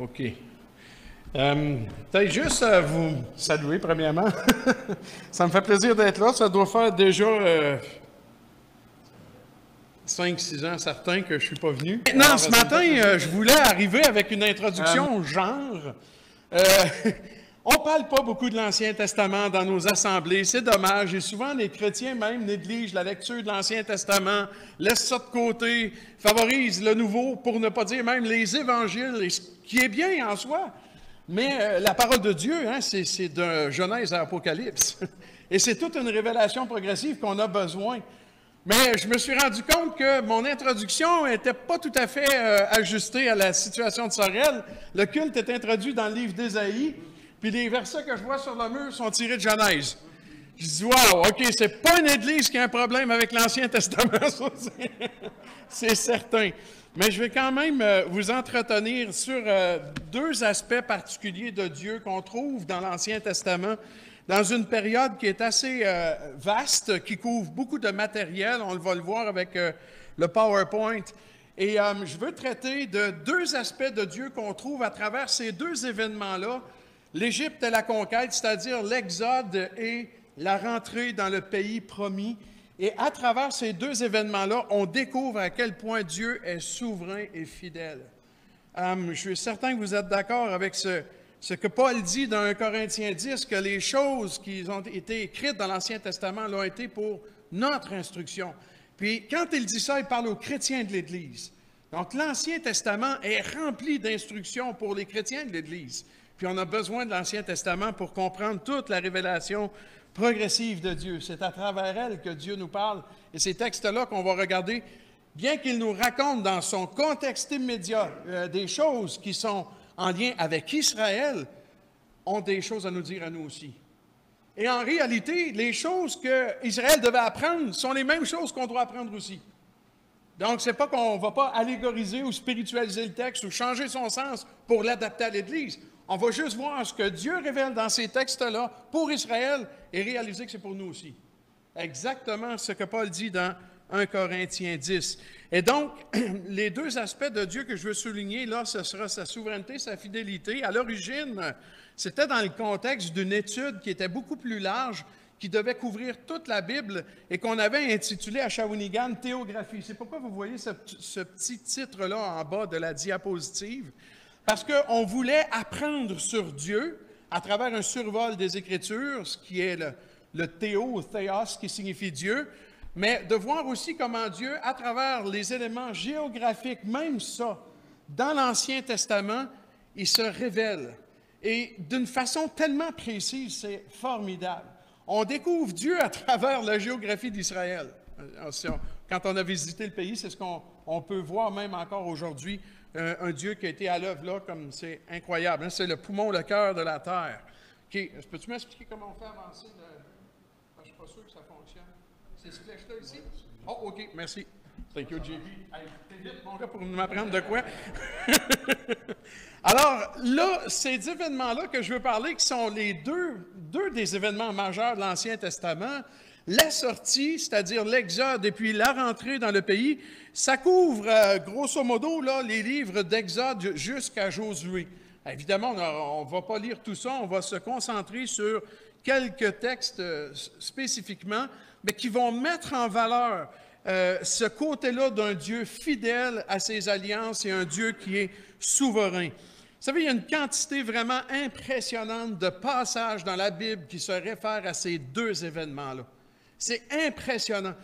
OK. Peut-être juste vous saluer, premièrement. Ça me fait plaisir d'être là. Ça doit faire déjà 5-6 ans certains que je ne suis pas venu. Maintenant, ce matin, je voulais arriver avec une introduction genre. On ne parle pas beaucoup de l'Ancien Testament dans nos assemblées, c'est dommage. Et souvent, les chrétiens même négligent la lecture de l'Ancien Testament, laissent ça de côté, favorisent le Nouveau, pour ne pas dire même les Évangiles, ce qui est bien en soi. Mais la parole de Dieu, hein, c'est de Genèse à Apocalypse. Et c'est toute une révélation progressive qu'on a besoin. Mais je me suis rendu compte que mon introduction n'était pas tout à fait ajustée à la situation de Sorel. Le culte est introduit dans le livre d'Ésaïe, puis les versets que je vois sur le mur sont tirés de Genèse. Je dis, wow, OK, c'est pas une église qui a un problème avec l'Ancien Testament, ça, c'est certain. Mais je vais quand même vous entretenir sur deux aspects particuliers de Dieu qu'on trouve dans l'Ancien Testament, dans une période qui est assez vaste, qui couvre beaucoup de matériel. On va le voir avec le PowerPoint. Et je veux traiter de deux aspects de Dieu qu'on trouve à travers ces deux événements-là, l'Égypte et la conquête, c'est-à-dire l'Exode et la rentrée dans le pays promis. Et à travers ces deux événements-là, on découvre à quel point Dieu est souverain et fidèle. Je suis certain que vous êtes d'accord avec ce que Paul dit dans 1 Corinthiens 10, que les choses qui ont été écrites dans l'Ancien Testament l'ont été pour notre instruction. Puis quand il dit ça, il parle aux chrétiens de l'Église. Donc l'Ancien Testament est rempli d'instructions pour les chrétiens de l'Église. Puis on a besoin de l'Ancien Testament pour comprendre toute la révélation progressive de Dieu. C'est à travers elle que Dieu nous parle. Et ces textes-là qu'on va regarder, bien qu'il nous raconte dans son contexte immédiat des choses qui sont en lien avec Israël, ont des choses à nous dire à nous aussi. Et en réalité, les choses qu'Israël devait apprendre sont les mêmes choses qu'on doit apprendre aussi. Donc, ce n'est pas qu'on ne va pas allégoriser ou spiritualiser le texte ou changer son sens pour l'adapter à l'Église. On va juste voir ce que Dieu révèle dans ces textes-là pour Israël et réaliser que c'est pour nous aussi. Exactement ce que Paul dit dans 1 Corinthiens 10. Et donc, les deux aspects de Dieu que je veux souligner, là, ce sera sa souveraineté, sa fidélité. À l'origine, c'était dans le contexte d'une étude qui était beaucoup plus large, qui devait couvrir toute la Bible et qu'on avait intitulé à Shawinigan « Théographie ». C'est pourquoi vous voyez ce petit titre-là en bas de la diapositive. Parce qu'on voulait apprendre sur Dieu à travers un survol des Écritures, ce qui est le théo, théos, qui signifie Dieu, mais de voir aussi comment Dieu, à travers les éléments géographiques, même ça, dans l'Ancien Testament, il se révèle. Et d'une façon tellement précise, c'est formidable. On découvre Dieu à travers la géographie d'Israël. Quand on a visité le pays, c'est ce qu'on peut voir même encore aujourd'hui. Un Dieu qui a été à l'œuvre là, comme c'est incroyable. Hein? C'est le poumon, le cœur de la terre. OK. Peux-tu m'expliquer comment on fait avancer je ne suis pas sûr que ça fonctionne. C'est ce flèche-là ici? Oh, OK. Merci. Thank you, JP. Hey, t'es vite, mon gars, pour m'apprendre de quoi? Alors, là, ces événements-là que je veux parler, qui sont les deux des événements majeurs de l'Ancien Testament, la sortie, c'est-à-dire l'Exode, et puis la rentrée dans le pays, ça couvre, grosso modo, là, les livres d'Exode jusqu'à Josué. Évidemment, on ne va pas lire tout ça, on va se concentrer sur quelques textes spécifiquement, mais qui vont mettre en valeur ce côté-là d'un Dieu fidèle à ses alliances et un Dieu qui est souverain. Vous savez, il y a une quantité vraiment impressionnante de passages dans la Bible qui se réfèrent à ces deux événements-là. C'est impressionnant.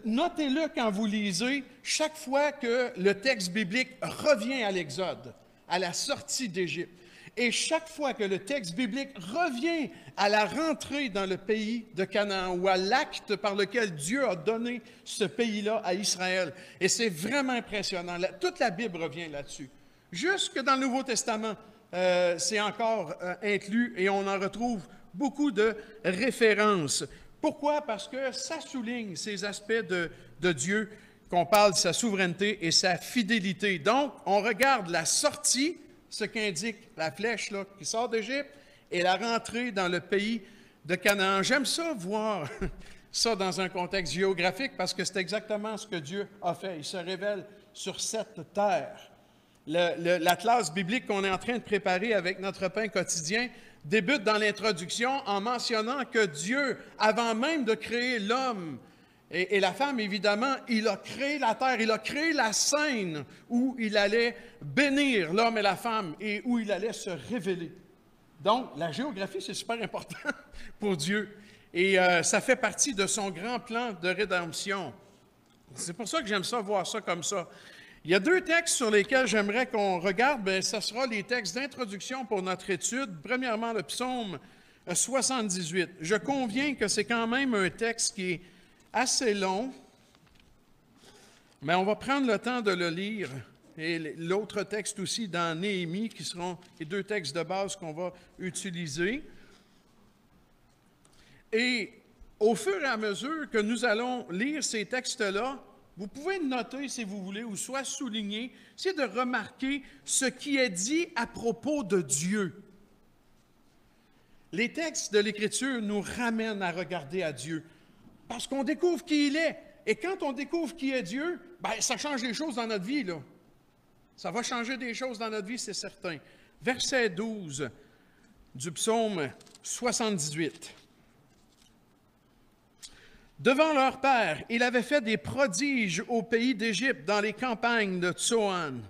Notez-le quand vous lisez, chaque fois que le texte biblique revient à l'Exode, à la sortie d'Égypte, et chaque fois que le texte biblique revient à la rentrée dans le pays de Canaan ou à l'acte par lequel Dieu a donné ce pays-là à Israël. Et c'est vraiment impressionnant. Toute la Bible revient là-dessus. Jusque dans le Nouveau Testament, c'est encore inclus et on en retrouve beaucoup de références. Pourquoi? Parce que ça souligne ces aspects de Dieu, qu'on parle de sa souveraineté et sa fidélité. Donc, on regarde la sortie, ce qu'indique la flèche là, qui sort d'Égypte, et la rentrée dans le pays de Canaan. J'aime ça voir ça dans un contexte géographique parce que c'est exactement ce que Dieu a fait. Il se révèle sur cette terre. L'atlas biblique qu'on est en train de préparer avec notre pain quotidien débute dans l'introduction en mentionnant que Dieu, avant même de créer l'homme et la femme, évidemment, il a créé la terre, il a créé la scène où il allait bénir l'homme et la femme et où il allait se révéler. Donc, la géographie, c'est super important pour Dieu. Et ça fait partie de son grand plan de rédemption. C'est pour ça que j'aime ça, voir ça comme ça. Il y a deux textes sur lesquels j'aimerais qu'on regarde. Bien, ce sera les textes d'introduction pour notre étude. Premièrement, le psaume 78. Je conviens que c'est quand même un texte qui est assez long, mais on va prendre le temps de le lire. Et l'autre texte aussi dans Néhémie, qui seront les deux textes de base qu'on va utiliser. Et au fur et à mesure que nous allons lire ces textes-là, vous pouvez noter, si vous voulez, ou soit souligner, c'est de remarquer ce qui est dit à propos de Dieu. Les textes de l'Écriture nous ramènent à regarder à Dieu, parce qu'on découvre qui il est. Et quand on découvre qui est Dieu, bien, ça change les choses dans notre vie, là. Ça va changer des choses dans notre vie, c'est certain. Verset 12 du psaume 78. Devant leur père, il avait fait des prodiges au pays d'Égypte, dans les campagnes de Tsoan.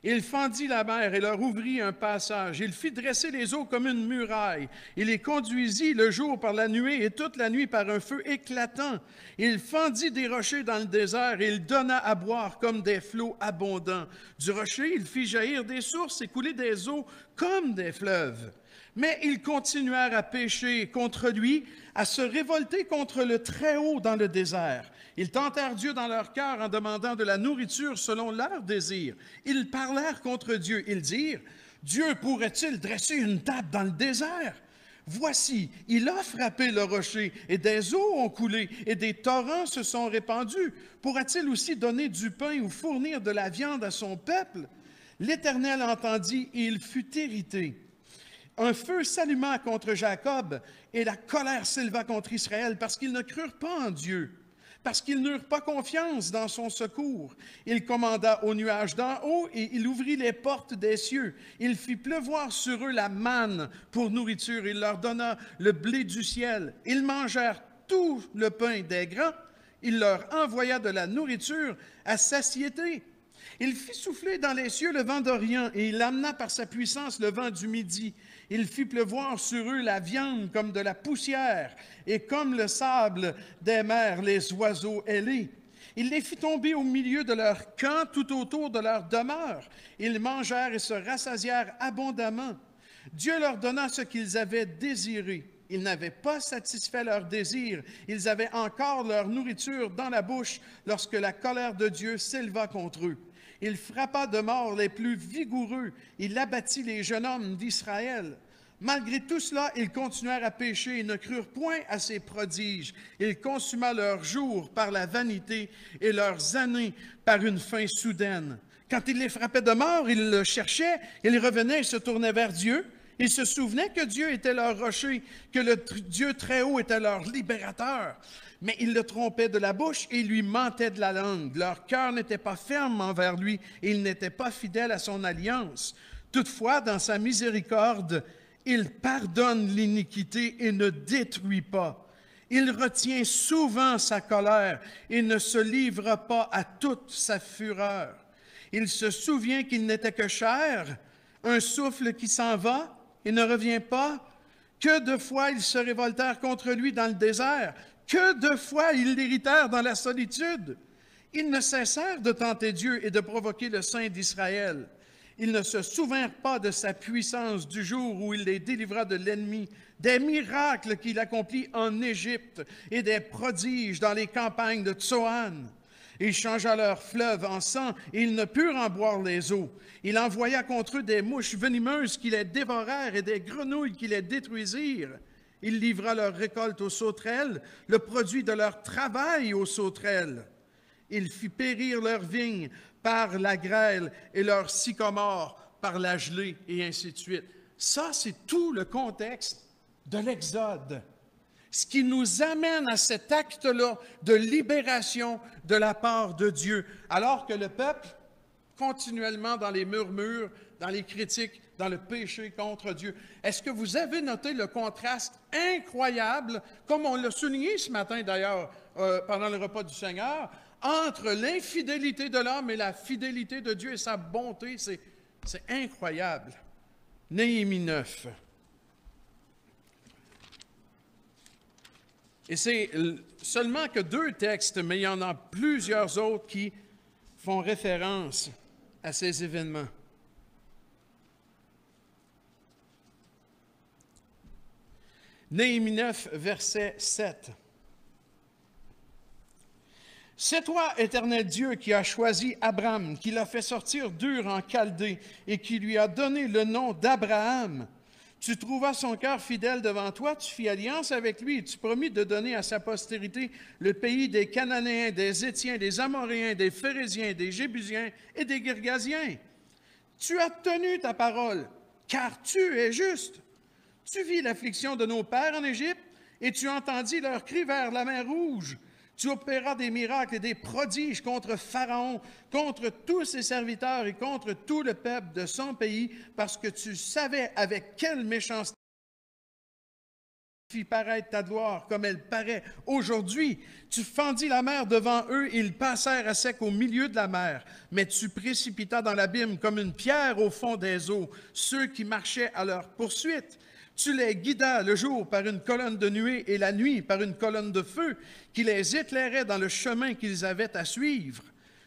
Il fendit la mer et leur ouvrit un passage. Il fit dresser les eaux comme une muraille. Il les conduisit le jour par la nuée et toute la nuit par un feu éclatant. Il fendit des rochers dans le désert et il donna à boire comme des flots abondants. Du rocher, il fit jaillir des sources et couler des eaux comme des fleuves. Mais ils continuèrent à pécher contre lui, à se révolter contre le Très-Haut dans le désert. Ils tentèrent Dieu dans leur cœur en demandant de la nourriture selon leurs désirs. Ils parlèrent contre Dieu. Ils dirent, « Dieu pourrait-il dresser une table dans le désert? Voici, il a frappé le rocher, et des eaux ont coulé, et des torrents se sont répandus. Pourra-t-il aussi donner du pain ou fournir de la viande à son peuple? » L'Éternel entendit, et il fut irrité. Un feu s'alluma contre Jacob et la colère s'éleva contre Israël parce qu'ils ne crurent pas en Dieu, parce qu'ils n'eurent pas confiance dans son secours. Il commanda aux nuages d'en haut et il ouvrit les portes des cieux. Il fit pleuvoir sur eux la manne pour nourriture. Il leur donna le blé du ciel. Ils mangèrent tout le pain des grands. Il leur envoya de la nourriture à satiété. Il fit souffler dans les cieux le vent d'Orient et il amena par sa puissance le vent du Midi. Il fit pleuvoir sur eux la viande comme de la poussière et comme le sable des mers les oiseaux ailés. Il les fit tomber au milieu de leur camp tout autour de leur demeure. Ils mangèrent et se rassasièrent abondamment. Dieu leur donna ce qu'ils avaient désiré. Ils n'avaient pas satisfait leur désir. Ils avaient encore leur nourriture dans la bouche lorsque la colère de Dieu s'éleva contre eux. Il frappa de mort les plus vigoureux. Il abattit les jeunes hommes d'Israël. Malgré tout cela, ils continuèrent à pécher et ne crurent point à ses prodiges. Il consuma leurs jours par la vanité et leurs années par une fin soudaine. Quand il les frappait de mort, ils le cherchaient, ils revenaient et se tournaient vers Dieu. Ils se souvenaient que Dieu était leur rocher, que le Dieu très haut était leur libérateur. Mais ils le trompaient de la bouche et lui mentaient de la langue. Leur cœur n'était pas ferme envers lui et ils n'étaient pas fidèles à son alliance. Toutefois, dans sa miséricorde, il pardonne l'iniquité et ne détruit pas. Il retient souvent sa colère et ne se livre pas à toute sa fureur. Il se souvient qu'il n'était que chair, un souffle qui s'en va et ne revient pas. Que de fois ils se révoltèrent contre lui dans le désert, que de fois ils l'irritèrent dans la solitude. Ils ne cessèrent de tenter Dieu et de provoquer le Saint d'Israël. Ils ne se souvinrent pas de sa puissance du jour où il les délivra de l'ennemi, des miracles qu'il accomplit en Égypte et des prodiges dans les campagnes de Tsoan. Il changea leurs fleuves en sang et ils ne purent en boire les eaux. Il envoya contre eux des mouches venimeuses qui les dévorèrent et des grenouilles qui les détruisirent. Il livra leur récolte aux sauterelles, le produit de leur travail aux sauterelles. Il fit périr leurs vignes par la grêle et leurs sycomores par la gelée, et ainsi de suite. Ça, c'est tout le contexte de l'Exode. Ce qui nous amène à cet acte-là de libération de la part de Dieu, alors que le peuple continuellement dans les murmures, dans les critiques, dans le péché contre Dieu. Est-ce que vous avez noté le contraste incroyable, comme on l'a souligné ce matin d'ailleurs pendant le repas du Seigneur, entre l'infidélité de l'homme et la fidélité de Dieu et sa bonté? C'est incroyable. Néhémie 9. Et c'est seulement que 2 textes, mais il y en a plusieurs autres qui font référence à ces événements. Néhémie 9, verset 7. « C'est toi, Éternel Dieu, qui as choisi Abraham, qui l'a fait sortir d'Ur en Chaldée et qui lui a donné le nom d'Abraham. Tu trouvas son cœur fidèle devant toi, tu fis alliance avec lui et tu promis de donner à sa postérité le pays des Cananéens, des Étiens, des Amoréens, des Phérésiens, des Jébusiens et des Girgasiens. Tu as tenu ta parole, car tu es juste. Tu vis l'affliction de nos pères en Égypte et tu entendis leur cri vers la mer Rouge. Tu opéras des miracles et des prodiges contre Pharaon, contre tous ses serviteurs et contre tout le peuple de son pays, parce que tu savais avec quelle méchanceté tu fis paraître ta gloire comme elle paraît aujourd'hui. Tu fendis la mer devant eux et ils passèrent à sec au milieu de la mer. Mais tu précipitas dans l'abîme comme une pierre au fond des eaux ceux qui marchaient à leur poursuite. Tu les guidas le jour par une colonne de nuée et la nuit par une colonne de feu qui les éclairait dans le chemin qu'ils avaient à suivre.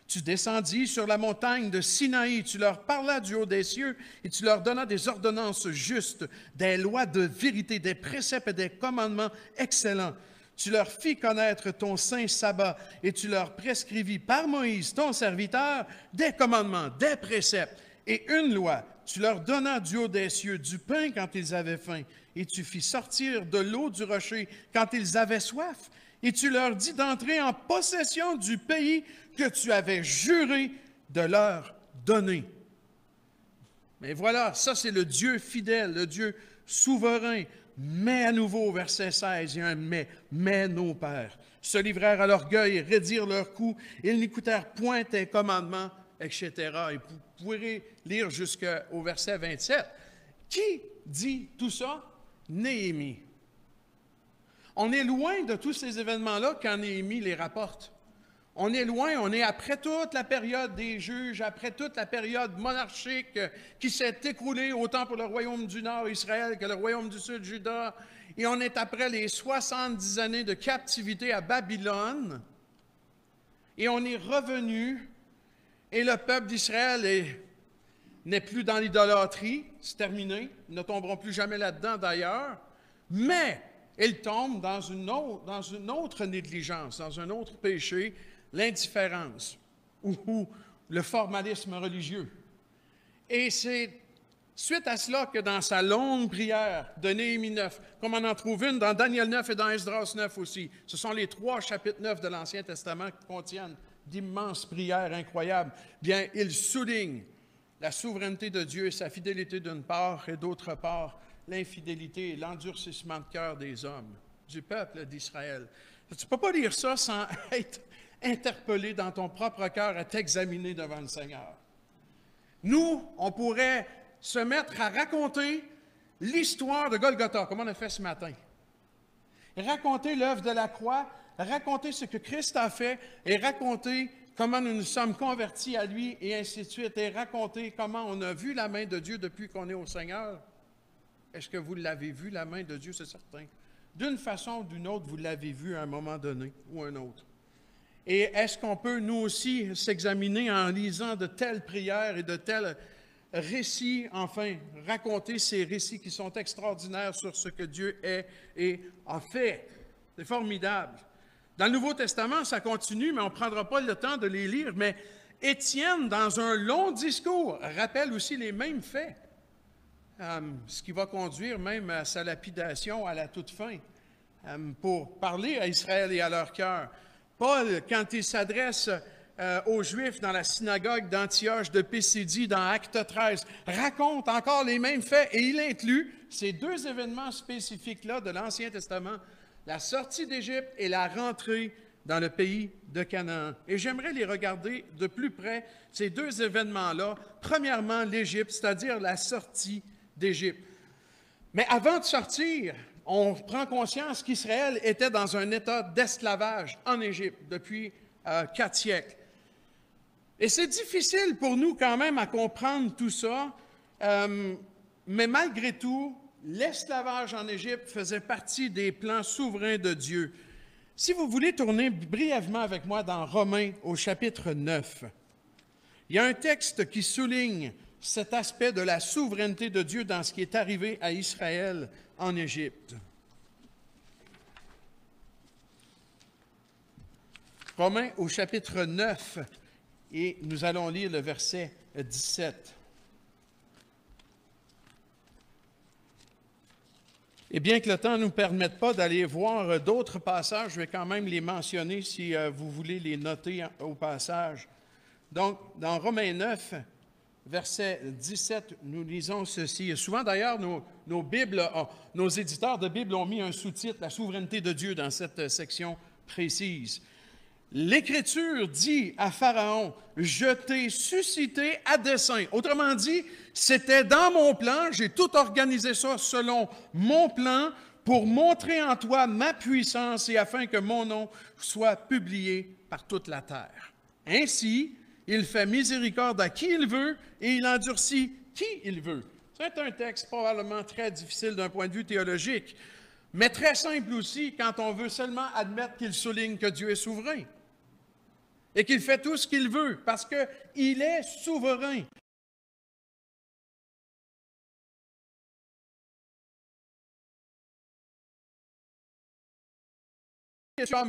Tu descendis sur la montagne de Sinaï, tu leur parlas du haut des cieux et tu leur donnas des ordonnances justes, des lois de vérité, des préceptes et des commandements excellents. Tu leur fis connaître ton saint sabbat et tu leur prescrivis par Moïse, ton serviteur, des commandements, des préceptes et une loi. Tu leur donnas du haut des cieux du pain quand ils avaient faim, et tu fis sortir de l'eau du rocher quand ils avaient soif, et tu leur dis d'entrer en possession du pays que tu avais juré de leur donner. Mais voilà, ça c'est le Dieu fidèle, le Dieu souverain. Mais à nouveau, verset 16, il y a un mais nos pères se livrèrent à l'orgueil et raidirent leurs coups, ils n'écoutèrent point tes commandements, etc. Et vous pourrez lire jusqu'au verset 27. Qui dit tout ça? Néhémie. On est loin de tous ces événements-là quand Néhémie les rapporte. On est loin, on est après toute la période des juges, après toute la période monarchique qui s'est écoulée autant pour le royaume du Nord, Israël, que le royaume du Sud, Juda. Et on est après les 70 années de captivité à Babylone. Et on est revenu. Et le peuple d'Israël n'est plus dans l'idolâtrie, c'est terminé, ils ne tomberont plus jamais là-dedans d'ailleurs, mais ils tombent dans une autre négligence, dans un autre péché, l'indifférence ou le formalisme religieux. Et c'est suite à cela que dans sa longue prière de Néhémie 9, comme on en trouve une dans Daniel 9 et dans Esdras 9 aussi, ce sont les 3 chapitres 9 de l'Ancien Testament qui contiennent d'immenses prières incroyables, bien, il souligne la souveraineté de Dieu et sa fidélité d'une part, et d'autre part, l'infidélité et l'endurcissement de cœur des hommes, du peuple d'Israël. Tu ne peux pas lire ça sans être interpellé dans ton propre cœur à t'examiner devant le Seigneur. Nous, on pourrait se mettre à raconter l'histoire de Golgotha, comme on a fait ce matin. Raconter l'œuvre de la croix, raconter ce que Christ a fait et raconter comment nous nous sommes convertis à lui et ainsi de suite, et raconter comment on a vu la main de Dieu depuis qu'on est au Seigneur. Est-ce que vous l'avez vu, la main de Dieu? C'est certain. D'une façon ou d'une autre, vous l'avez vu à un moment donné ou un autre. Et est-ce qu'on peut, nous aussi, s'examiner en lisant de telles prières et de tels récits, enfin, raconter ces récits qui sont extraordinaires sur ce que Dieu est et a fait? C'est formidable. Dans le Nouveau Testament, ça continue, mais on ne prendra pas le temps de les lire. Mais Étienne, dans un long discours, rappelle aussi les mêmes faits, ce qui va conduire même à sa lapidation à la toute fin, pour parler à Israël et à leur cœur. Paul, quand il s'adresse aux Juifs dans la synagogue d'Antioche de Pisidie, dans Acte 13, raconte encore les mêmes faits et il inclut ces 2 événements spécifiques-là de l'Ancien Testament, la sortie d'Égypte et la rentrée dans le pays de Canaan. Et j'aimerais les regarder de plus près, ces deux événements-là. Premièrement, l'Égypte, c'est-à-dire la sortie d'Égypte. Mais avant de sortir, on prend conscience qu'Israël était dans un état d'esclavage en Égypte depuis 4 siècles. Et c'est difficile pour nous quand même à comprendre tout ça, mais malgré tout, l'esclavage en Égypte faisait partie des plans souverains de Dieu. Si vous voulez tourner brièvement avec moi dans Romains au chapitre 9, il y a un texte qui souligne cet aspect de la souveraineté de Dieu dans ce qui est arrivé à Israël en Égypte. Romains au chapitre 9, et nous allons lire le verset 17. Et bien que le temps ne nous permette pas d'aller voir d'autres passages, je vais quand même les mentionner si vous voulez les noter au passage. Donc, dans Romains 9, verset 17, nous lisons ceci. Souvent, d'ailleurs, nos Bibles, nos éditeurs de Bible ont mis un sous-titre, la souveraineté de Dieu, dans cette section précise. L'Écriture dit à Pharaon, « Je t'ai suscité à dessein. » Autrement dit, c'était dans mon plan, j'ai tout organisé ça selon mon plan pour montrer en toi ma puissance et afin que mon nom soit publié par toute la terre. Ainsi, il fait miséricorde à qui il veut et il endurcit qui il veut. C'est un texte probablement très difficile d'un point de vue théologique, mais très simple aussi quand on veut seulement admettre qu'il souligne que Dieu est souverain et qu'il fait tout ce qu'il veut parce qu'il est souverain.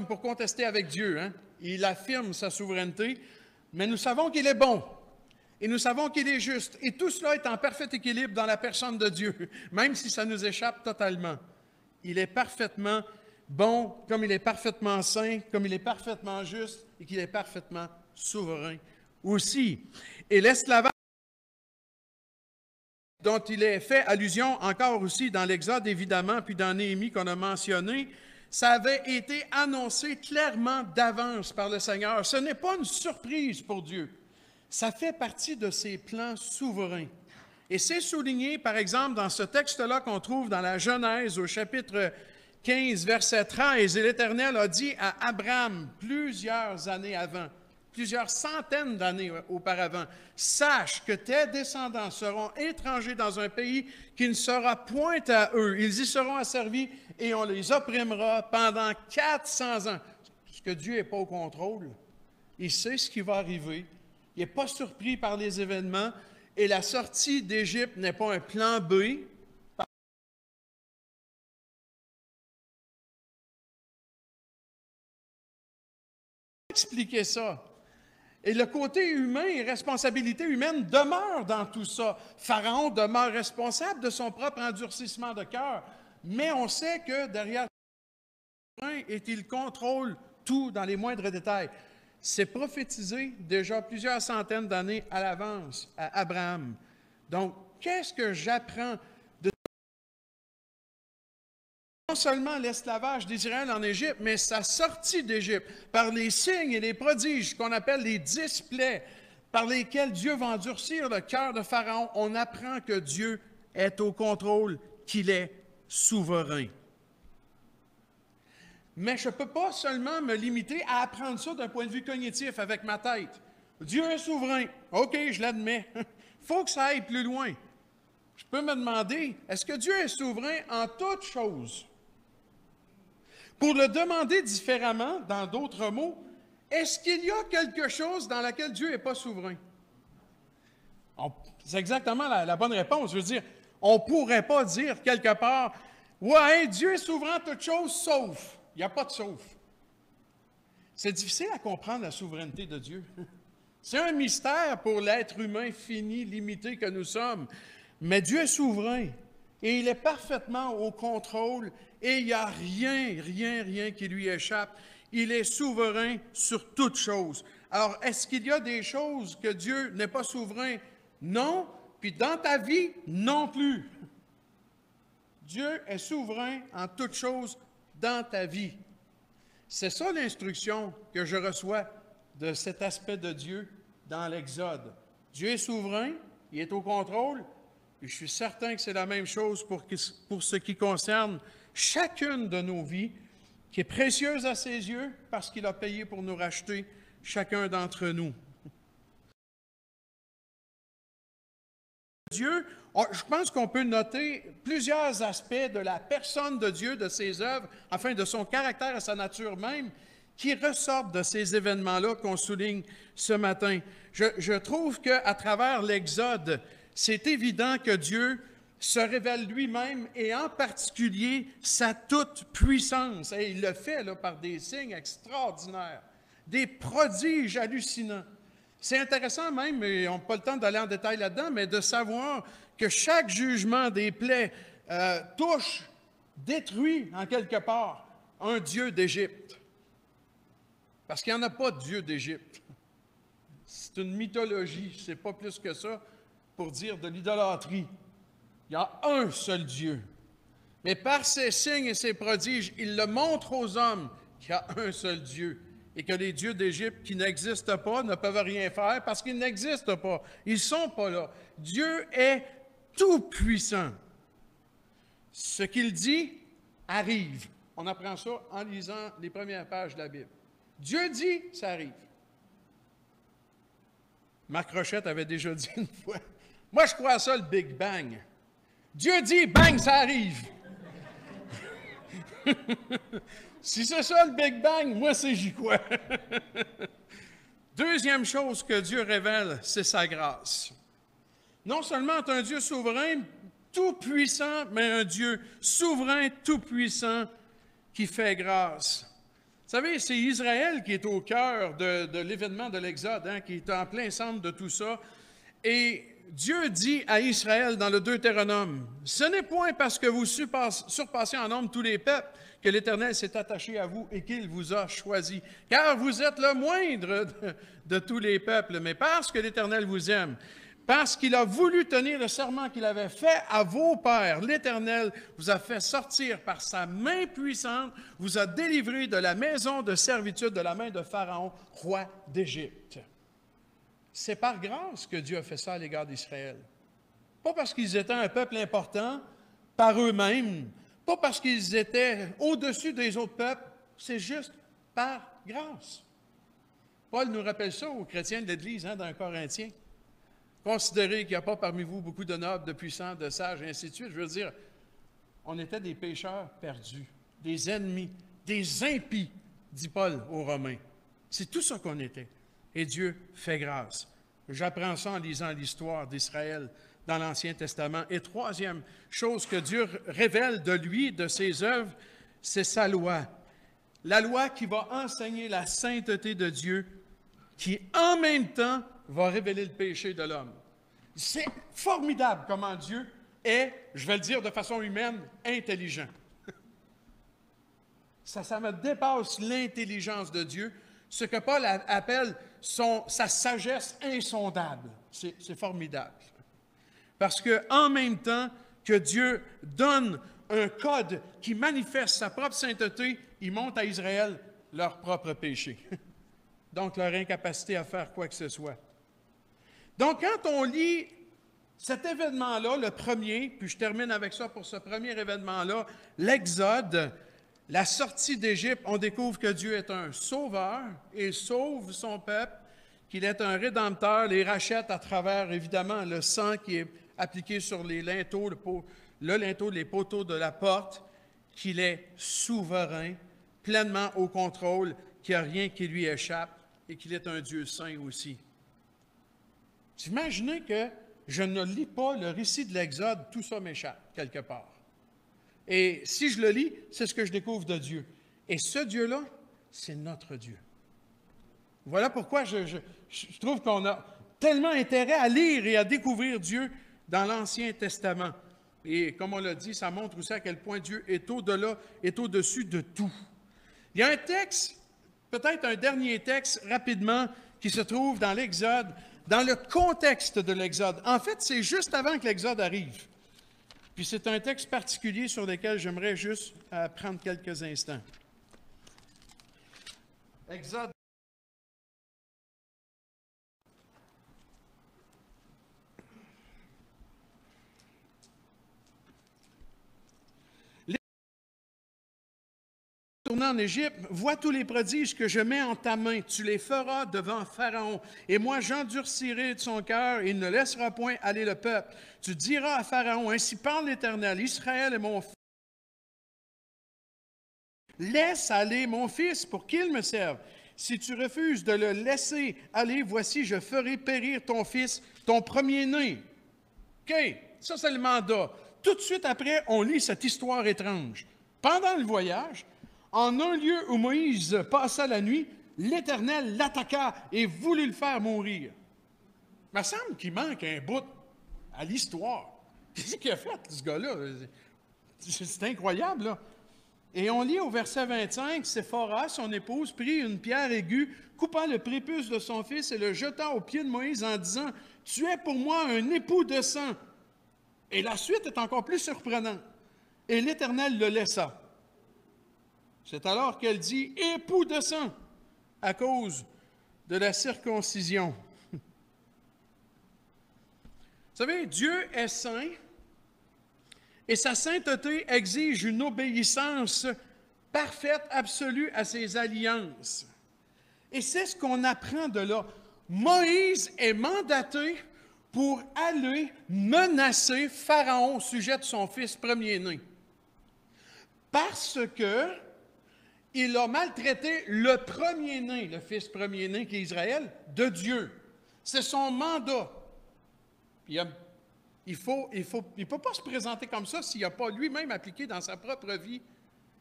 Pour contester avec Dieu, hein? Il affirme sa souveraineté, mais nous savons qu'il est bon et nous savons qu'il est juste. Et tout cela est en parfait équilibre dans la personne de Dieu, même si ça nous échappe totalement. Il est parfaitement bon, comme il est parfaitement saint, comme il est parfaitement juste et qu'il est parfaitement souverain aussi. Et l'esclavage dont il est fait allusion encore aussi dans l'Exode, évidemment, puis dans Néhémie qu'on a mentionné, ça avait été annoncé clairement d'avance par le Seigneur. Ce n'est pas une surprise pour Dieu. Ça fait partie de ses plans souverains. Et c'est souligné, par exemple, dans ce texte-là qu'on trouve dans la Genèse au chapitre 15, verset 13. Et l'Éternel a dit à Abraham plusieurs années avant, plusieurs centaines d'années auparavant, « Sache que tes descendants seront étrangers dans un pays qui ne sera point à eux. Ils y seront asservis et on les opprimera pendant 400 ans. » Parce que Dieu n'est pas au contrôle. Il sait ce qui va arriver. Il n'est pas surpris par les événements. Et la sortie d'Égypte n'est pas un plan B. Expliquer ça. Et le côté humain et responsabilité humaine demeure dans tout ça. Pharaon demeure responsable de son propre endurcissement de cœur, mais on sait que derrière et qu'il contrôle tout dans les moindres détails. C'est prophétisé déjà plusieurs centaines d'années à l'avance à Abraham. Donc, qu'est-ce que j'apprends de non seulement l'esclavage d'Israël en Égypte, mais sa sortie d'Égypte par les signes et les prodiges qu'on appelle les 10 plaies par lesquels Dieu va endurcir le cœur de Pharaon. On apprend que Dieu est au contrôle, qu'il est souverain. Mais je ne peux pas seulement me limiter à apprendre ça d'un point de vue cognitif avec ma tête. Dieu est souverain. OK, je l'admets. Il faut que ça aille plus loin. Je peux me demander, est-ce que Dieu est souverain en toutes choses? Pour le demander différemment, dans d'autres mots, est-ce qu'il y a quelque chose dans laquelle Dieu n'est pas souverain? C'est exactement la bonne réponse. Je veux dire, on ne pourrait pas dire quelque part, « Ouais, Dieu est souverain en toutes choses, sauf. » Il n'y a pas de sauf. C'est difficile à comprendre la souveraineté de Dieu. C'est un mystère pour l'être humain fini, limité que nous sommes. Mais Dieu est souverain et il est parfaitement au contrôle et il n'y a rien qui lui échappe. Il est souverain sur toutes choses. Alors, est-ce qu'il y a des choses que Dieu n'est pas souverain? Non. Puis dans ta vie, non plus. Dieu est souverain en toutes choses dans ta vie. C'est ça l'instruction que je reçois de cet aspect de Dieu dans l'Exode. Dieu est souverain, il est au contrôle, et je suis certain que c'est la même chose pour ce qui concerne chacune de nos vies, qui est précieuse à ses yeux parce qu'il a payé pour nous racheter, chacun d'entre nous. Dieu, je pense qu'on peut noter plusieurs aspects de la personne de Dieu, de ses œuvres, enfin de son caractère et sa nature même, qui ressortent de ces événements-là qu'on souligne ce matin. Je trouve qu'à travers l'Exode, c'est évident que Dieu se révèle lui-même et en particulier sa toute-puissance. Et il le fait là, par des signes extraordinaires, des prodiges hallucinants. C'est intéressant même, et on n'a pas le temps d'aller en détail là-dedans, mais de savoir que chaque jugement des plaies touche, détruit en quelque part un dieu d'Égypte. Parce qu'il n'y en a pas de dieu d'Égypte. C'est une mythologie, c'est pas plus que ça, pour dire de l'idolâtrie. Il y a un seul Dieu. Mais par ses signes et ses prodiges, il le montre aux hommes qu'il y a un seul Dieu et que les dieux d'Égypte qui n'existent pas ne peuvent rien faire parce qu'ils n'existent pas. Ils ne sont pas là. Dieu est tout-puissant. Ce qu'il dit arrive. On apprend ça en lisant les premières pages de la Bible. Dieu dit, ça arrive. Marc Rochette avait déjà dit une fois, moi je crois à ça le Big Bang. Dieu dit, bang, ça arrive. Si c'est ça le Big Bang, moi c'est j'y crois. Deuxième chose que Dieu révèle, c'est sa grâce. Non seulement est un Dieu souverain, tout-puissant, mais un Dieu souverain, tout-puissant, qui fait grâce. Vous savez, c'est Israël qui est au cœur de l'événement de l'Exode, hein, qui est en plein centre de tout ça. Et Dieu dit à Israël dans le Deutéronome, « Ce n'est point parce que vous surpassez en nombre tous les peuples que l'Éternel s'est attaché à vous et qu'il vous a choisi. Car vous êtes le moindre de tous les peuples, mais parce que l'Éternel vous aime, parce qu'il a voulu tenir le serment qu'il avait fait à vos pères, l'Éternel vous a fait sortir par sa main puissante, vous a délivré de la maison de servitude, de la main de Pharaon, roi d'Égypte. » C'est par grâce que Dieu a fait ça à l'égard d'Israël. Pas parce qu'ils étaient un peuple important par eux-mêmes, pas parce qu'ils étaient au-dessus des autres peuples, c'est juste par grâce. Paul nous rappelle ça aux chrétiens de l'Église, hein, dans Corinthiens. Considérez qu'il n'y a pas parmi vous beaucoup de nobles, de puissants, de sages, et ainsi de suite. Je veux dire, on était des pécheurs perdus, des ennemis, des impies, dit Paul aux Romains. C'est tout ça qu'on était. Et Dieu fait grâce. J'apprends ça en lisant l'histoire d'Israël dans l'Ancien Testament. Et troisième chose que Dieu révèle de lui, de ses œuvres, c'est sa loi. La loi qui va enseigner la sainteté de Dieu, qui en même temps va révéler le péché de l'homme. C'est formidable comment Dieu est, je vais le dire de façon humaine, intelligent. Ça me dépasse l'intelligence de Dieu, ce que Paul appelle sa sagesse insondable. C'est formidable. Parce qu'en même temps que Dieu donne un code qui manifeste sa propre sainteté, il montre à Israël leur propre péché. Donc, leur incapacité à faire quoi que ce soit. Donc, quand on lit cet événement-là, le premier, puis je termine avec ça pour ce premier événement-là, l'Exode, la sortie d'Égypte, on découvre que Dieu est un sauveur et sauve son peuple, qu'il est un rédempteur, les rachète à travers, évidemment, le sang qui est appliqué sur les linteaux, le linteau, les poteaux de la porte, qu'il est souverain, pleinement au contrôle, qu'il n'y a rien qui lui échappe et qu'il est un Dieu saint aussi. Vous imaginez que je ne lis pas le récit de l'Exode, tout ça m'échappe quelque part. Et si je le lis, c'est ce que je découvre de Dieu. Et ce Dieu-là, c'est notre Dieu. Voilà pourquoi je trouve qu'on a tellement intérêt à lire et à découvrir Dieu dans l'Ancien Testament. Et comme on l'a dit, ça montre aussi à quel point Dieu est au-delà, est au-dessus de tout. Il y a un texte, peut-être un dernier texte rapidement, qui se trouve dans l'Exode, dans le contexte de l'Exode. En fait, c'est juste avant que l'Exode arrive. Puis c'est un texte particulier sur lequel j'aimerais juste prendre quelques instants. Exode. Tournant en Égypte, vois tous les prodiges que je mets en ta main, tu les feras devant Pharaon, et moi j'endurcirai de son cœur, et il ne laissera point aller le peuple. Tu diras à Pharaon, ainsi parle l'Éternel, Israël est mon fils. Laisse aller mon fils pour qu'il me serve. Si tu refuses de le laisser aller, voici, je ferai périr ton fils, ton premier-né. OK, ça c'est le mandat. Tout de suite après, on lit cette histoire étrange. Pendant le voyage, en un lieu où Moïse passa la nuit, l'Éternel l'attaqua et voulut le faire mourir. Il me semble qu'il manque un bout à l'histoire. Qu'est-ce qu'il a fait, ce gars-là? C'est incroyable, là. Et on lit au verset 25, Séphora, son épouse, prit une pierre aiguë, coupa le prépuce de son fils et le jeta aux pieds de Moïse en disant, « Tu es pour moi un époux de sang. » Et la suite est encore plus surprenante. Et l'Éternel le laissa. C'est alors qu'elle dit « époux de sang » à cause de la circoncision. Vous savez, Dieu est saint et sa sainteté exige une obéissance parfaite, absolue à ses alliances. Et c'est ce qu'on apprend de là. Moïse est mandaté pour aller menacer Pharaon au sujet de son fils premier-né. Parce que il a maltraité le premier-né, le fils premier-né qui est Israël, de Dieu. C'est son mandat. Puis il ne peut pas se présenter comme ça s'il n'a pas lui-même appliqué dans sa propre vie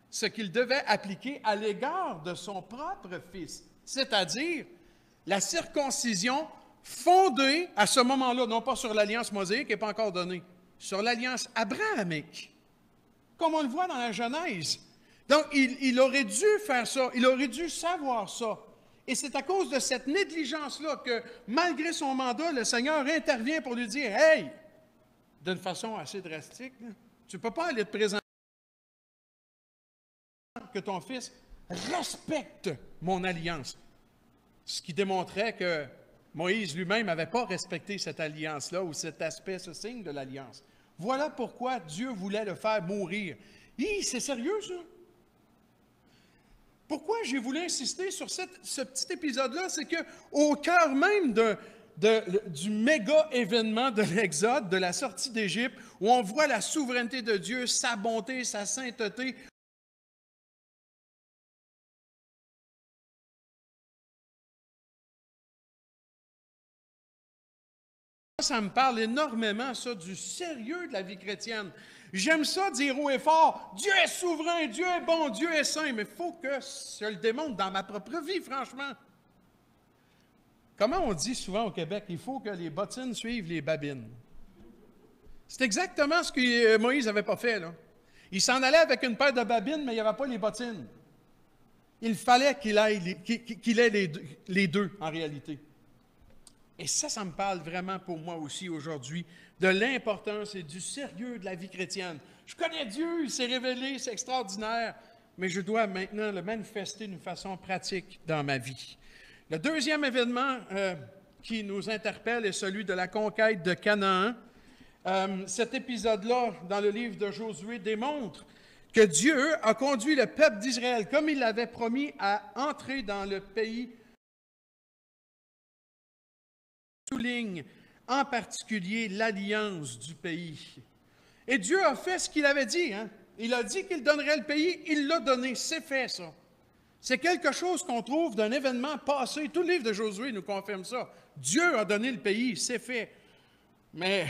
ce qu'il devait appliquer à l'égard de son propre fils, c'est-à-dire la circoncision fondée à ce moment-là, non pas sur l'alliance mosaïque qui n'est pas encore donnée, sur l'alliance abrahamique, comme on le voit dans la Genèse. Donc, il aurait dû faire ça, il aurait dû savoir ça. Et c'est à cause de cette négligence-là que, malgré son mandat, le Seigneur intervient pour lui dire « Hey! » d'une façon assez drastique, là, tu ne peux pas aller te présenter que ton fils respecte mon alliance. Ce qui démontrait que Moïse lui-même n'avait pas respecté cette alliance-là ou cet aspect, ce signe de l'alliance. Voilà pourquoi Dieu voulait le faire mourir. C'est sérieux, ça? Pourquoi j'ai voulu insister sur ce petit épisode-là? C'est qu'au cœur même du méga événement de l'Exode, de la sortie d'Égypte, où on voit la souveraineté de Dieu, sa bonté, sa sainteté, ça me parle énormément, ça, du sérieux de la vie chrétienne. J'aime ça dire haut et fort, Dieu est souverain, Dieu est bon, Dieu est saint, mais il faut que je le démontre dans ma propre vie, franchement. Comment on dit souvent au Québec, il faut que les bottines suivent les babines. C'est exactement ce que Moïse n'avait pas fait, là. Il s'en allait avec une paire de babines, mais il n'y avait pas les bottines. Il fallait qu'il ait les deux, en réalité. Et ça me parle vraiment pour moi aussi aujourd'hui, de l'importance et du sérieux de la vie chrétienne. Je connais Dieu, il s'est révélé, c'est extraordinaire, mais je dois maintenant le manifester d'une façon pratique dans ma vie. Le deuxième événement qui nous interpelle est celui de la conquête de Canaan. Cet épisode-là, dans le livre de Josué, démontre que Dieu a conduit le peuple d'Israël, comme il l'avait promis, à entrer dans le pays. Souligne en particulier l'alliance du pays. Et Dieu a fait ce qu'il avait dit. Hein? Il a dit qu'il donnerait le pays, il l'a donné. C'est fait, ça. C'est quelque chose qu'on trouve d'un événement passé. Tout le livre de Josué nous confirme ça. Dieu a donné le pays, c'est fait. Mais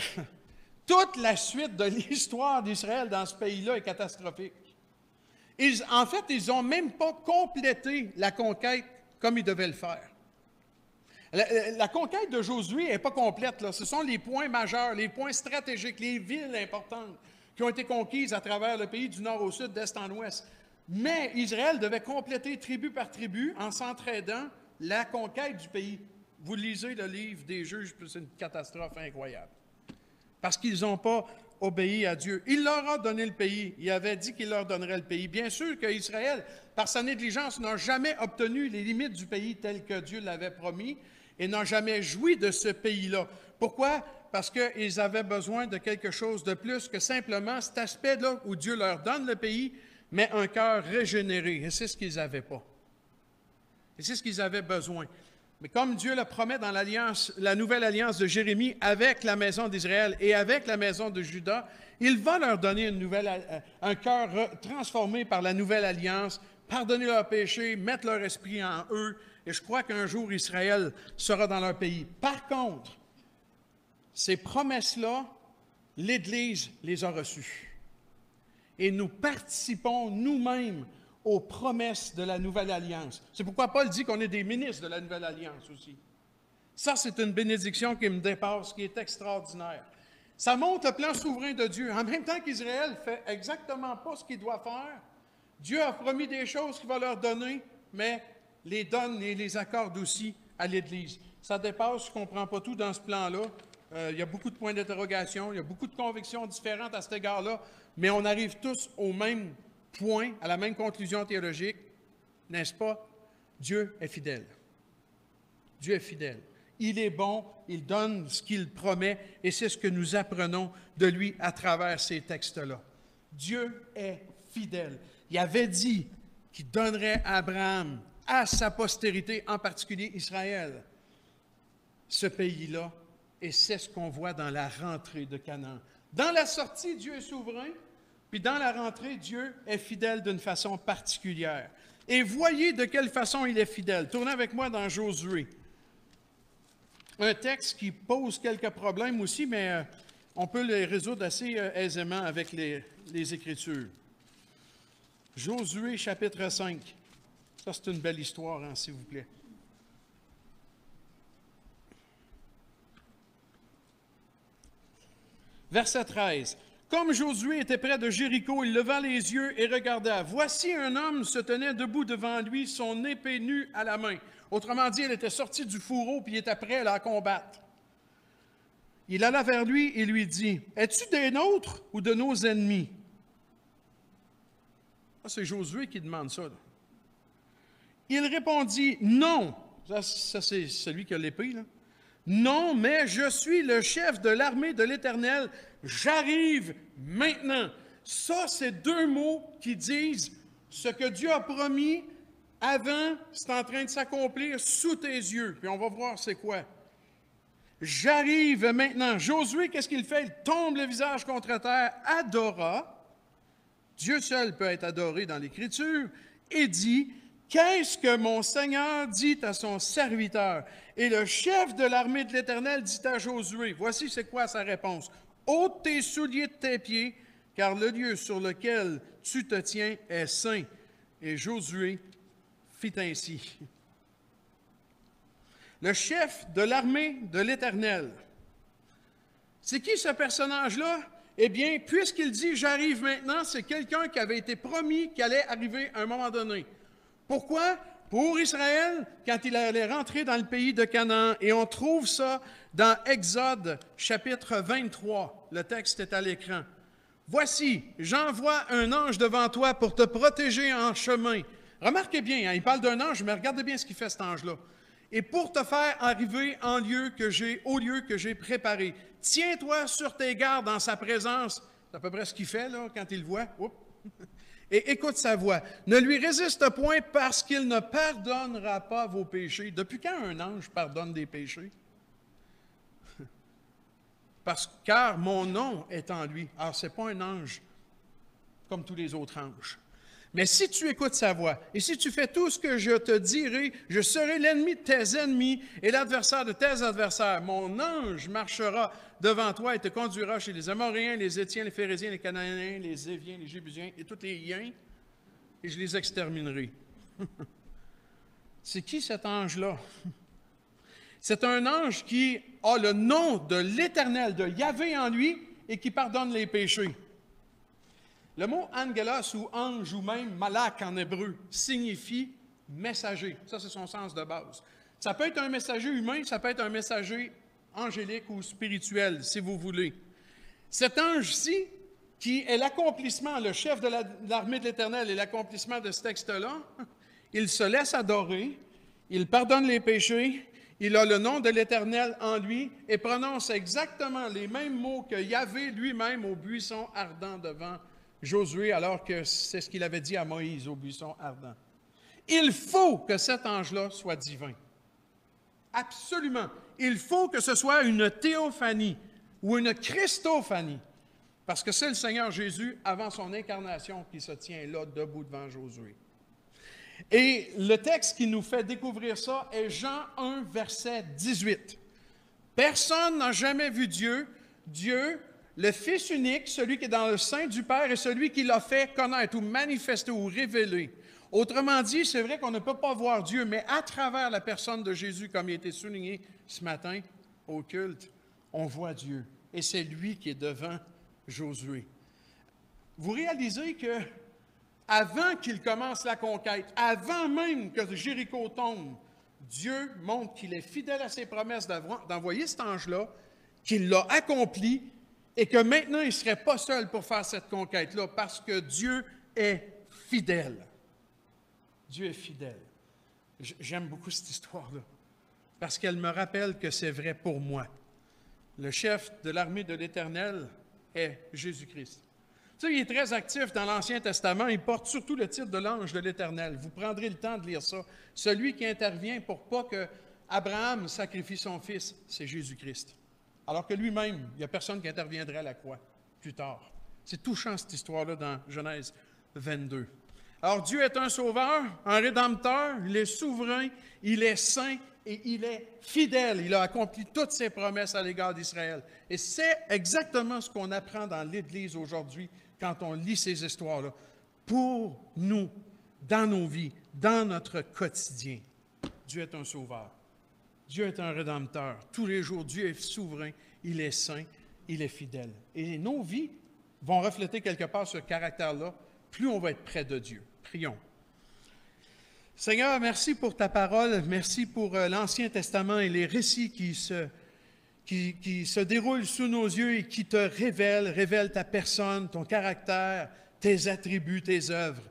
toute la suite de l'histoire d'Israël dans ce pays-là est catastrophique. En fait, ils n'ont même pas complété la conquête comme ils devaient le faire. La conquête de Josué n'est pas complète, là. Ce sont les points majeurs, les points stratégiques, les villes importantes qui ont été conquises à travers le pays du nord au sud, d'est en ouest. Mais Israël devait compléter tribu par tribu en s'entraidant la conquête du pays. Vous lisez le livre des Juges, c'est une catastrophe incroyable. Parce qu'ils n'ont pas obéi à Dieu. Il leur a donné le pays. Il avait dit qu'il leur donnerait le pays. Bien sûr qu'Israël, par sa négligence, n'a jamais obtenu les limites du pays telles que Dieu l'avait promis et n'a jamais joui de ce pays-là. Pourquoi? Parce qu'ils avaient besoin de quelque chose de plus que simplement cet aspect-là où Dieu leur donne le pays, mais un cœur régénéré. Et c'est ce qu'ils n'avaient pas. Et c'est ce qu'ils avaient besoin. Mais comme Dieu le promet dans l'alliance, la nouvelle alliance de Jérémie avec la maison d'Israël et avec la maison de Juda, il va leur donner un cœur transformé par la nouvelle alliance, pardonner leurs péchés, mettre leur esprit en eux. Et je crois qu'un jour, Israël sera dans leur pays. Par contre, ces promesses-là, l'Église les a reçues. Et nous participons nous-mêmes aux promesses de la Nouvelle Alliance. C'est pourquoi Paul dit qu'on est des ministres de la Nouvelle Alliance aussi. Ça, c'est une bénédiction qui me dépasse, qui est extraordinaire. Ça montre le plan souverain de Dieu. En même temps qu'Israël fait exactement pas ce qu'il doit faire, Dieu a promis des choses qu'il va leur donner, mais les donne et les accorde aussi à l'Église. Ça dépasse, je ne comprends pas tout dans ce plan-là. Il y a beaucoup de points d'interrogation, il y a beaucoup de convictions différentes à cet égard-là, mais on arrive tous au même point, à la même conclusion théologique, n'est-ce pas? Dieu est fidèle. Dieu est fidèle. Il est bon, il donne ce qu'il promet, et c'est ce que nous apprenons de lui à travers ces textes-là. Dieu est fidèle. Il avait dit qu'il donnerait à Abraham, à sa postérité, en particulier Israël, ce pays-là, et c'est ce qu'on voit dans la rentrée de Canaan. Dans la sortie, Dieu est souverain, puis dans la rentrée, Dieu est fidèle d'une façon particulière. Et voyez de quelle façon il est fidèle. Tournez avec moi dans Josué. Un texte qui pose quelques problèmes aussi, mais on peut les résoudre assez aisément avec les Écritures. Josué, chapitre 5. Ça, c'est une belle histoire, hein, s'il vous plaît. Verset 13. Comme Josué était près de Jéricho, il leva les yeux et regarda. Voici un homme se tenait debout devant lui, son épée nue à la main. Autrement dit, elle était sortie du fourreau, puis il était prêt à la combattre. Il alla vers lui et lui dit, « Es-tu des nôtres ou de nos ennemis? » C'est Josué qui demande ça. Là. Il répondit, « Non. » Ça c'est celui qui a l'épée, là. « Non, mais je suis le chef de l'armée de l'Éternel. J'arrive maintenant. » Ça, c'est deux mots qui disent ce que Dieu a promis avant, c'est en train de s'accomplir sous tes yeux. Puis on va voir c'est quoi. J'arrive maintenant. Josué, qu'est-ce qu'il fait? Il tombe le visage contre terre, adora. Dieu seul peut être adoré dans l'Écriture, et dit, « Qu'est-ce que mon Seigneur dit à son serviteur? » Et le chef de l'armée de l'Éternel dit à Josué, voici c'est quoi sa réponse. « Ôte tes souliers de tes pieds, car le lieu sur lequel tu te tiens est saint. » Et Josué fit ainsi. Le chef de l'armée de l'Éternel. C'est qui ce personnage-là? Eh bien, puisqu'il dit « j'arrive maintenant », c'est quelqu'un qui avait été promis qu'il allait arriver à un moment donné. Pourquoi? Pour Israël, quand il allait rentrer dans le pays de Canaan. Et on trouve ça dans Exode, chapitre 23. Le texte est à l'écran. « Voici, j'envoie un ange devant toi pour te protéger en chemin. » Remarquez bien, hein, il parle d'un ange, mais regardez bien ce qu'il fait cet ange-là. « Et pour te faire arriver au lieu que j'ai préparé. Tiens-toi sur tes gardes en sa présence. » C'est à peu près ce qu'il fait là, quand il le voit. Oups. Et écoute sa voix. « Ne lui résiste point parce qu'il ne pardonnera pas vos péchés. » Depuis quand un ange pardonne des péchés? Car mon nom est en lui. Alors, ce n'est pas un ange comme tous les autres anges. Mais si tu écoutes sa voix, et si tu fais tout ce que je te dirai, je serai l'ennemi de tes ennemis et l'adversaire de tes adversaires. Mon ange marchera devant toi et te conduira chez les Amoréens, les Étiens, les Phérésiens, les Cananéens, les Éviens, les Jébusiens et tous les Hiens, et je les exterminerai. C'est qui cet ange-là? C'est un ange qui a le nom de l'Éternel, de Yahvé en lui, et qui pardonne les péchés. Le mot « angelos » ou « ange » ou même « malak » en hébreu signifie « messager ». Ça, c'est son sens de base. Ça peut être un messager humain, ça peut être un messager angélique ou spirituel, si vous voulez. Cet ange-ci, qui est l'accomplissement, le chef de l'armée de l'Éternel et l'accomplissement de ce texte-là, il se laisse adorer, il pardonne les péchés, il a le nom de l'Éternel en lui et prononce exactement les mêmes mots que Yahvé lui-même au buisson ardent devant Josué, alors que c'est ce qu'il avait dit à Moïse au buisson ardent. Il faut que cet ange-là soit divin. Absolument. Il faut que ce soit une théophanie ou une christophanie, parce que c'est le Seigneur Jésus, avant son incarnation, qui se tient là, debout devant Josué. Et le texte qui nous fait découvrir ça est Jean 1, verset 18. Personne n'a jamais vu Dieu. Dieu, le Fils unique, celui qui est dans le sein du Père, est celui qui l'a fait connaître ou manifester ou révéler. Autrement dit, c'est vrai qu'on ne peut pas voir Dieu, mais à travers la personne de Jésus, comme il a été souligné ce matin au culte, on voit Dieu. Et c'est lui qui est devant Josué. Vous réalisez que avant qu'il commence la conquête, avant même que Jéricho tombe, Dieu montre qu'il est fidèle à ses promesses d'envoyer cet ange-là, qu'il l'a accompli et que maintenant il ne serait pas seul pour faire cette conquête-là parce que Dieu est fidèle. Dieu est fidèle. J'aime beaucoup cette histoire-là parce qu'elle me rappelle que c'est vrai pour moi. Le chef de l'armée de l'Éternel est Jésus-Christ. Tu sais, il est très actif dans l'Ancien Testament. Il porte surtout le titre de l'ange de l'Éternel. Vous prendrez le temps de lire ça. Celui qui intervient pour pas que Abraham sacrifie son fils, c'est Jésus-Christ. Alors que lui-même, il n'y a personne qui interviendrait à la croix plus tard. C'est touchant cette histoire-là dans Genèse 22. Alors Dieu est un sauveur, un rédempteur, il est souverain, il est saint et il est fidèle. Il a accompli toutes ses promesses à l'égard d'Israël. Et c'est exactement ce qu'on apprend dans l'Église aujourd'hui quand on lit ces histoires-là. Pour nous, dans nos vies, dans notre quotidien, Dieu est un sauveur. Dieu est un rédempteur. Tous les jours, Dieu est souverain, il est saint, il est fidèle. Et nos vies vont refléter quelque part ce caractère-là, plus on va être près de Dieu. Prions. Seigneur, merci pour ta parole, merci pour l'Ancien Testament et les récits qui se déroulent sous nos yeux et qui te révèlent ta personne, ton caractère, tes attributs, tes œuvres.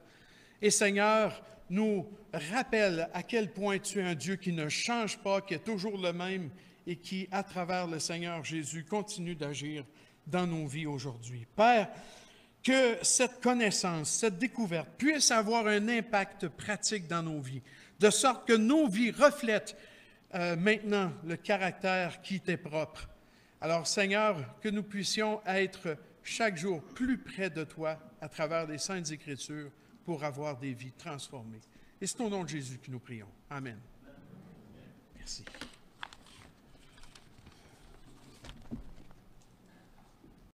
Et Seigneur, nous rappelle à quel point tu es un Dieu qui ne change pas, qui est toujours le même et qui, à travers le Seigneur Jésus, continue d'agir dans nos vies aujourd'hui. Père, que cette connaissance, cette découverte puisse avoir un impact pratique dans nos vies, de sorte que nos vies reflètent maintenant le caractère qui t'est propre. Alors, Seigneur, que nous puissions être chaque jour plus près de toi à travers les Saintes Écritures pour avoir des vies transformées. Et c'est au nom de Jésus que nous prions. Amen. Merci.